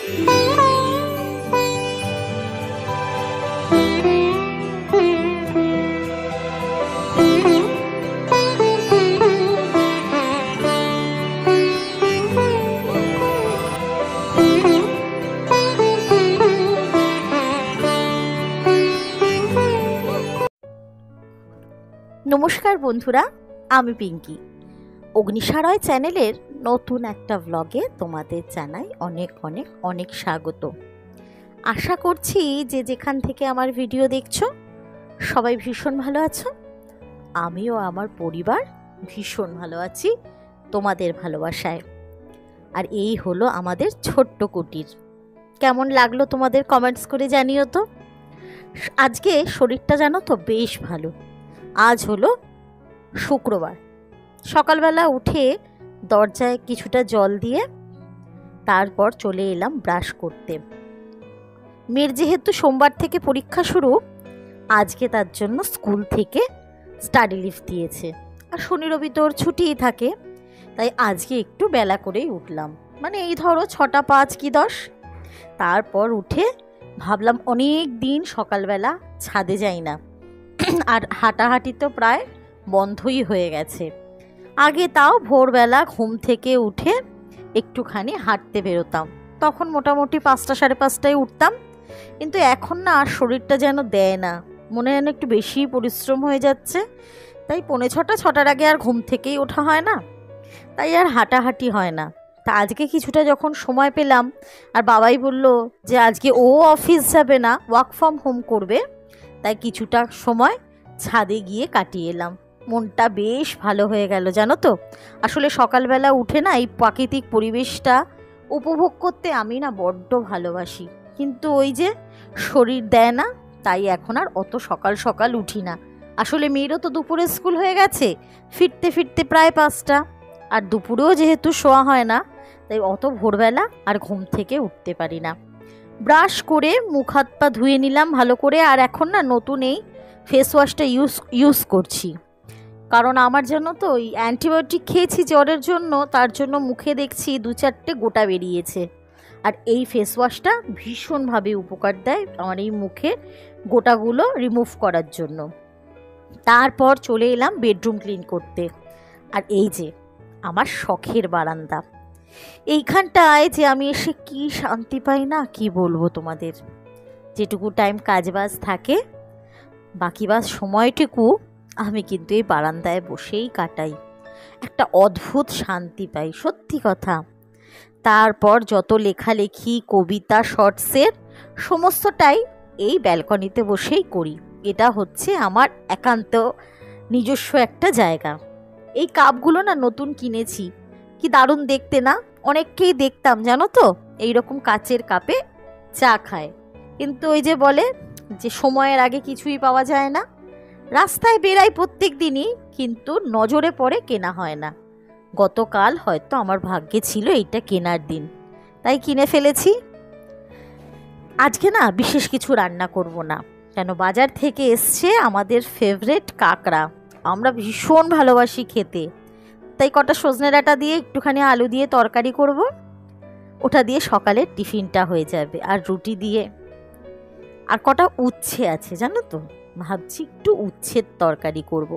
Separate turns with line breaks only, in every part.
নমস্কার বন্ধুরা, আমি পিঙ্কি। অগ্নিসারয় চ্যানেলের নতুন একটা ব্লগে তোমাদের জানাই অনেক অনেক অনেক স্বাগত। আশা করছি যে যেখান থেকে আমার ভিডিও দেখছো সবাই ভীষণ ভালো আছো। আমিও আমার পরিবার ভীষণ ভালো আছি তোমাদের ভালোবাসায়। আর এই হলো আমাদের ছোট্ট কুটির। কেমন লাগলো তোমাদের কমেন্টস করে জানিও তো। আজকে শরীরটা জানো তো বেশ ভালো। আজ হলো শুক্রবার। সকালবেলা উঠে দরজায় কিছুটা জল দিয়ে তারপর চলে এলাম ব্রাশ করতে। মেয়ের যেহেতু সোমবার থেকে পরীক্ষা শুরু, আজকে তার জন্য স্কুল থেকে স্টাডি লিভ দিয়েছে। আর শনি রবি তোর ছুটিই থাকে, তাই আজকে একটু বেলা করেই উঠলাম, মানে এই ধরো 6টা 5 কি 10। তারপর উঠে ভাবলাম অনেক দিন সকালবেলা ছাদে যাই না, আর হাঁটাহাঁটি তো প্রায় বন্ধই হয়ে গেছে। আগে তাও ভোরবেলা ঘুম থেকে উঠে একটুখানি হাঁটতে বেরোতাম, তখন মোটামুটি 5টা 5:30টায় উঠতাম। কিন্তু এখন না শরীরটা যেন দেয় না, মনে যেন একটু বেশি পরিশ্রম হয়ে যাচ্ছে। তাই 5:45 6টার আগে আর ঘুম থেকেই ওঠা হয় না, তাই আর হাঁটাহাঁটি হয় না। তা আজকে কিছুটা যখন সময় পেলাম, আর বাবাই বলল যে আজকে ও অফিস যাবে না, ওয়ার্ক ফ্রম হোম করবে, তাই কিছুটা সময় ছাদে গিয়ে কাটিয়ে এলাম। মনটা বেশ ভালো হয়ে গেল জানো তো। আসলে সকালবেলা উঠে না এই প্রাকৃতিক পরিবেশটা উপভোগ করতে আমি না বড্ড ভালোবাসি, কিন্তু ওই যে শরীর দেয় না, তাই এখন আর অত সকাল সকাল উঠি না। আসলে মেয়েরও তো দুপুরে স্কুল হয়ে গেছে, ফিরতে ফিরতে প্রায় 5টা, আর দুপুরেও যেহেতু শোয়া হয় না, তাই অত ভোরবেলা আর ঘুম থেকে উঠতে পারি না। ব্রাশ করে মুখ হাত পা ধুয়ে নিলাম ভালো করে। আর এখন না নতুন এই ফেস ওয়াশটা ইউজ করছি, কারণ আমার জন্য তো ওই অ্যান্টিবায়োটিক খেয়েছি জ্বরের জন্য, তার জন্য মুখে দেখছি 2-4টে গোটা বেরিয়েছে। আর এই ফেস ওয়াশটা ভীষণভাবে উপকার দেয় আমার এই মুখে গোটাগুলো রিমুভ করার জন্য। তারপর চলে এলাম বেডরুম ক্লিন করতে। আর এই যে আমার শখের বারান্দা, এইখানটায় যে আমি এসে কি শান্তি পাই না, কি বলবো তোমাদের। যেটুকু টাইম কাজবাজ থাকে, বাকিবাজ সময়টুকু আমি কিন্তু এই বারান্দায় বসেই কাটাই। একটা অদ্ভুত শান্তি পাই, সত্যি কথা। তারপর যত লেখালেখি, কবিতা, শর্টসের সমস্তটাই এই ব্যালকনিতে বসেই করি। এটা হচ্ছে আমার একান্ত নিজস্ব একটা জায়গা। এই কাপগুলো না নতুন কিনেছি, কি দারুণ দেখতে না। অনেককেই দেখতাম জানো তো এইরকম কাচের কাপে চা খায়, কিন্তু ওই যে বলে যে সময়ের আগে কিছুই পাওয়া যায় না। রাস্তায় বেরাই প্রত্যেক দিনই, কিন্তু নজরে পড়ে কেনা হয় না। গতকাল হয়তো আমার ভাগ্যে ছিল এইটা কেনার দিন, তাই কিনে ফেলেছি। আজকে না বিশেষ কিছু রান্না করব না, কেন বাজার থেকে এসছে আমাদের ফেভারিট কাঁকড়া। আমরা ভীষণ ভালোবাসি খেতে, তাই কটা সজনে ডাঁটা দিয়ে একটুখানি আলু দিয়ে তরকারি করব, ওটা দিয়ে সকালের টিফিনটা হয়ে যাবে। আর রুটি দিয়ে, আর কটা উচ্ছে আছে জানো তো, ভাবছি একটু উচ্ছের তরকারি করব।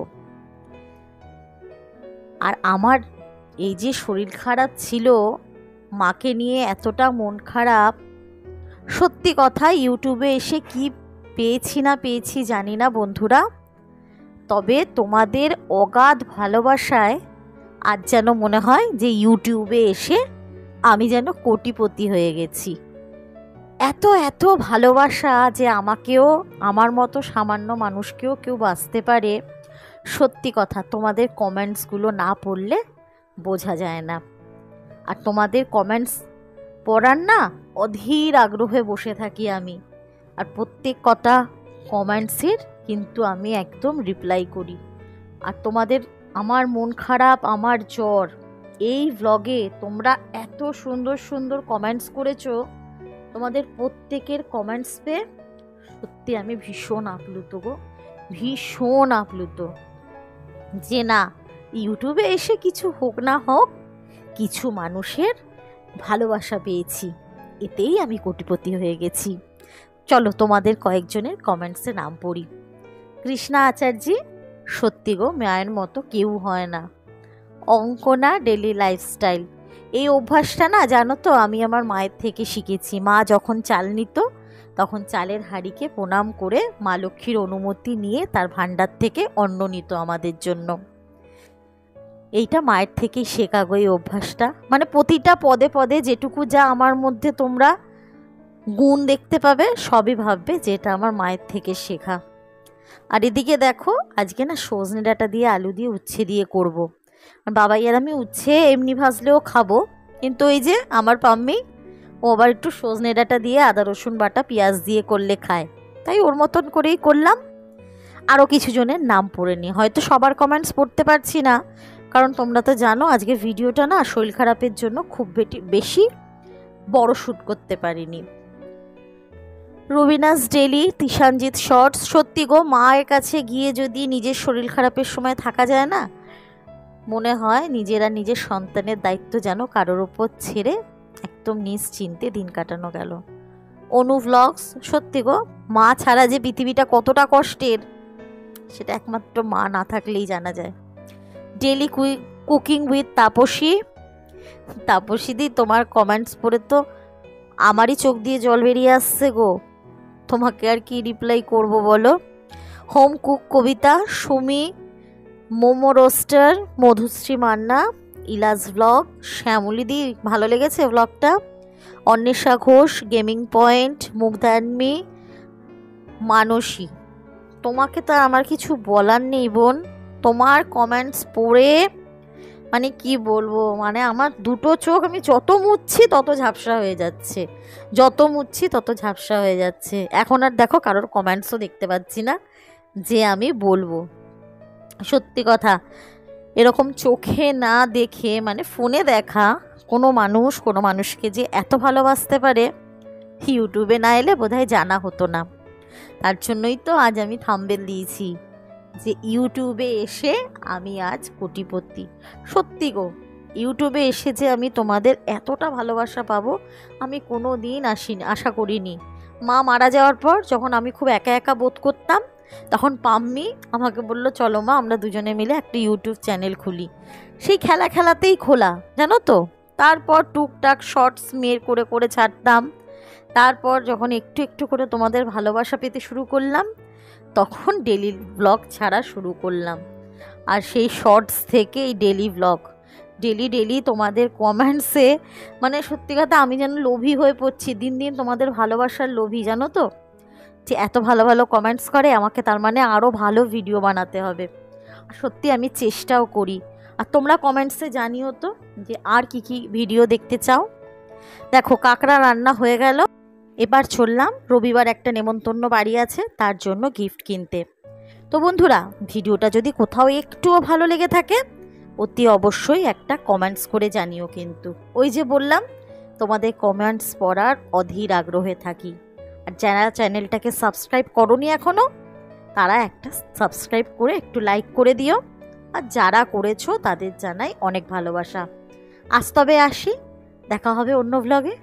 আর আমার এই যে শরীর খারাপ ছিল, মাকে নিয়ে এতটা মন খারাপ, সত্যি কথা ইউটিউবে এসে কি পেয়েছি না পেয়েছি জানি না বন্ধুরা, তবে তোমাদের অগাধ ভালোবাসায় আজ যেন মনে হয় যে ইউটিউবে এসে আমি যেন কোটিপতি হয়ে গেছি। এত এত ভালোবাসা যে আমাকেও, আমার মতো সামান্য মানুষকেও কেউ বাঁচতে পারে, সত্যি কথা তোমাদের কমেন্টসগুলো না পড়লে বোঝা যায় না। আর তোমাদের কমেন্টস পড়ার না অধীর আগ্রহে বসে থাকি আমি, আর প্রত্যেক কটা কমেন্টসের কিন্তু আমি একদম রিপ্লাই করি। আর তোমাদের আমার মন খারাপ, আমার জ্বর, এই ব্লগে তোমরা এত সুন্দর সুন্দর কমেন্টস করেছো, তোমাদের প্রত্যেকের কমেন্টস পেয়ে সত্যি আমি ভীষণ আপ্লুত গো, ভীষণ আপ্লুত। যে না, ইউটিউবে এসে কিছু হোক না হোক কিছু মানুষের ভালোবাসা পেয়েছি, এতেই আমি কোটিপতি হয়ে গেছি। চলো তোমাদের কয়েকজনের কমেন্টসে নাম পড়ি। কৃষ্ণা আচার্যি, সত্যি গো মায়ের মতো কেউ হয় না। অঙ্কনা ডেলি লাইফস্টাইল, এই অভ্যাসটা না জানো তো আমি আমার মায়ের থেকে শিখেছি। মা যখন চাল নিত তখন চালের হাঁড়িকে প্রণাম করে মা লক্ষ্মীর অনুমতি নিয়ে তার ভাণ্ডার থেকে অন্ন নিত আমাদের জন্য। এইটা মায়ের থেকেই শেখা গো এই অভ্যাসটা। মানে প্রতিটা পদে পদে যেটুকু যা আমার মধ্যে তোমরা গুণ দেখতে পাবে সবই ভাববে যে এটা আমার মায়ের থেকে শেখা। আর এদিকে দেখো আজকে না সজনে ডাঁটা দিয়ে আলু দিয়ে উচ্ছে দিয়ে করব। বাবাই আর আমি উচ্ছে এমনি ভাজলেও খাবো, কিন্তু ওই যে আমার পাম্মি ও আবার একটু সজনে ডাঁটা দিয়ে আদা রসুন বাটা পেঁয়াজ দিয়ে করলে খায়, তাই ওর মতন করেই করলাম। আরও কিছু জনের নাম পড়ে নি, হয়তো সবার কমেন্টস পড়তে পারছি না, কারণ তোমরা তো জানো আজকে ভিডিওটা না শরীর খারাপের জন্য খুব বেশি বড় শ্যুট করতে পারিনি। রবিনাস ডেলি, তিশানজিৎ শর্টস, সত্যি গো মায়ের কাছে গিয়ে যদি নিজের শরীর খারাপের সময় থাকা যায় না, মনে হয় নিজের সন্তানের দায়িত্ব যেন কারোর ওপর ছেড়ে একদম নিশ্চিন্তে দিন কাটানো গেল। অনু ভ্লগস, সত্যি গো মা ছাড়া যে পৃথিবীটা কতটা কষ্টের সেটা একমাত্র মা না থাকলেই জানা যায়। ডেলি কুকিং উইথ তাপসী, তাপসীদি তোমার কমেন্টস পড়ে তো আমারই চোখ দিয়ে জল বেরিয়ে আসছে গো, তোমাকে আর কি রিপ্লাই করব বলো। হোম কুক কবিতা, সুমি, মোমো রোস্টার, মধুশ্রী মান্না, ইলাস ব্লগ, শ্যামলিদি ভালো লেগেছে ব্লগটা, অন্বেষা ঘোষ, গেমিং পয়েন্ট, মুগ্ধানমি, মানসী। তোমাকে তো আমার কিছু বলার নেই বোন, তোমার কমেন্টস পড়ে মানে কি বলবো, মানে আমার দুটো চোখ আমি যত মুছছি তত ঝাপসা হয়ে যাচ্ছে, যত মুছছি তত ঝাপসা হয়ে যাচ্ছে। এখন আর দেখো কারোর কমেন্টসও দেখতে পাচ্ছি না যে আমি বলবো। সত্যি কথা, এরকম চোখে না দেখে মানে ফোনে দেখা কোনো মানুষকে যে এত ভালোবাসতে পারে ইউটিউবে না এলে বোধহয় জানা হতো না। তার জন্যই তো আজ আমি থাম্বনেল দিয়েছি যে ইউটিউবে এসে আমি আজ কোটিপতি। সত্যি গো, ইউটিউবে এসে যে আমি তোমাদের এতটা ভালোবাসা পাবো আমি কোনো দিন আশা করিনি। মা মারা যাওয়ার পর যখন আমি খুব একা একা বোধ করতাম তখন পাম্মি আমাকে বললো চলো মা আমরা দুজনে মিলে একটা ইউটিউব চ্যানেল খুলি। সেই খেলাতেই খোলা জানো তো। তারপর টুকটাক শর্টস মেয়ের করে করে ছাড়তাম। তারপর যখন একটু একটু করে তোমাদের ভালোবাসা পেতে শুরু করলাম তখন ডেলি ব্লগ ছাড়া শুরু করলাম। আর সেই শর্টস থেকে এই ডেলি ব্লগ, ডেলি তোমাদের কমেন্টসে মানে সত্যি কথা আমি যেন লোভী হয়ে পড়ছি, দিন দিন তোমাদের ভালোবাসার লোভী জানো তো, যে এত ভালো ভালো কমেন্টস করে আমাকে, তার মানে আরও ভালো ভিডিও বানাতে হবে। সত্যি আমি চেষ্টাও করি। আর তোমরা কমেন্টসে জানিও তো যে আর কি কি ভিডিও দেখতে চাও। দেখো কাঁকড়া রান্না হয়ে গেল, এবার চললাম রবিবার একটা নেমন্তন্ন বাড়ি আছে তার জন্য গিফট কিনতে। তো বন্ধুরা ভিডিওটা যদি কোথাও একটুও ভালো লেগে থাকে অতি অবশ্যই একটা কমেন্টস করে জানিও। কিন্তু ওই যে বললাম তোমাদের কমেন্টস পড়ার অধীর আগ্রহে থাকি। আর যারা চ্যানেলটাকে সাবস্ক্রাইব করোনি এখনও তারা একটা সাবস্ক্রাইব করে একটু লাইক করে দিও। আর যারা করেছো তাদের জানাই অনেক ভালোবাসা। আজ তবে আসি, দেখা হবে অন্য ভ্লগে।